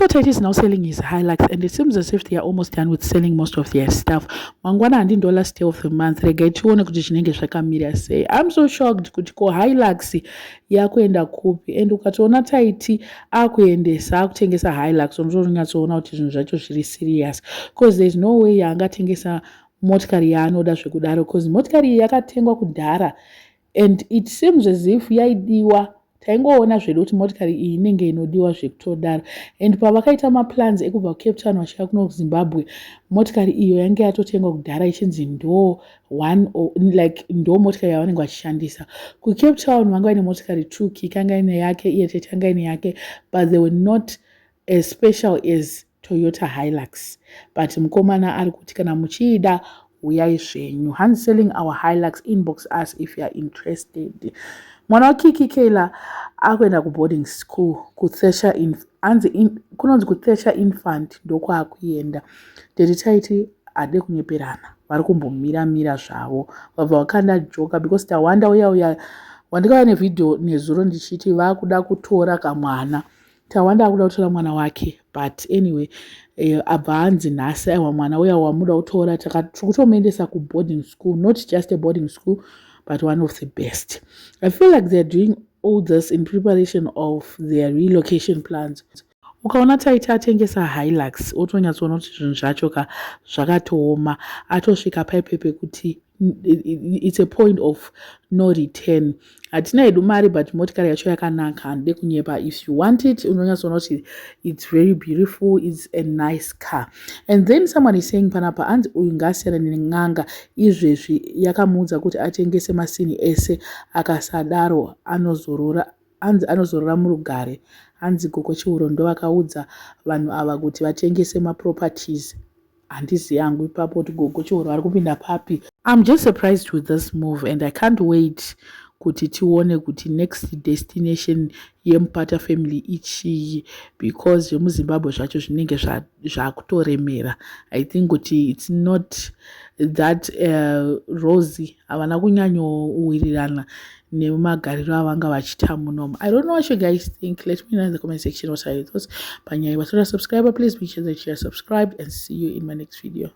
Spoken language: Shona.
what Tight is now selling is Hilux, and it seems as if they are almost done with selling most of their stuff. Mangwana and dollar stay of the month. Regaituona kuti chinenge zvakamira sei. I'm so shocked kuti ko Hilux yakuenda kupi, and ukatoona Tight akuendesa akutengesa Hilux unotonatsoona kuti zvinhu zvacho zviri serious, because there's no way yaangatengesa motikari yaanoda zvekudaro, because motikari iyi yakatengwa kudhara and it seems as if yaidiwa. Taingoona zvedu kuti motikari iyi inenge inodiwa zvekutodaro, and pavakaita maplans ekubva kuCape Town vachika kuno kuZimbabwe, motikari iyo yange yatotengwa kudhara ichinzi ndo motikari yavanenge vachishandisa. KuCape Town vanga vaine motikari 2 ikanga ine yake, iye Tete yanga ine yake, but they were not as special as Toyota Hilux. But mukomana ari kuti kana muchida uyai zvenyu. Hans selling our Hilux. Inbox us if you are interested. Mwana wa Kiki Kela akuenda kuboarding school kuthesha kunonzi kuthesha infant ndoko akuenda. Tete Tight ade kunyeperana, vari kumbomira zvavo, vabva vakanda joka because tawanda uya wandikauya nevidhio nezuro ndichiti vakuda kutora kamwana. Tawanda akuda kutora mwana wake, but anyway abva hanzi nhasi aiwa mwana uya wamuda kutora tikutomuendesa kuboarding school, not just a boarding school but one of the best. I feel like they're doing all this in preparation of their relocation plans. Ukaona Tight atengesa Hilux otonyatsoona kuti zvinhu zvacho zvakatooma, atosvika paipepe kuti it's a point of no return. Hatina hedu mari but motikari yacho yakanaka, handide kunyepa. If you want it unonyatsoona kuti it's very beautiful, it's a nice car. And then someone is saying panapa anzi uyu ngasiyana nen'anga izvezvi yakamuudza kuti atengese masini ese, akasadaro anozorora murugare. Hanzi Gogo Chiuru ndo vakaudza vanhu ava kuti vatengese maproperties. Handizi yangu ipapo kuti Gogo Chiuru ari kupinda papi. I'm just surprised with this move, and I can't wait kuti tione kuti next destination yeMupata family ichii, because zvemuZimbabwe zvacho zvinenge zvakutoremera. I think kuti it's not that rosy, havana kunyanyowirana nemagariro avanga vachita munomu. I don't know what you guys think. Let me know in the comment section what are your thoughts. Panyai vasora subscriber, please make sure that you are subscribed, and see you in my next video.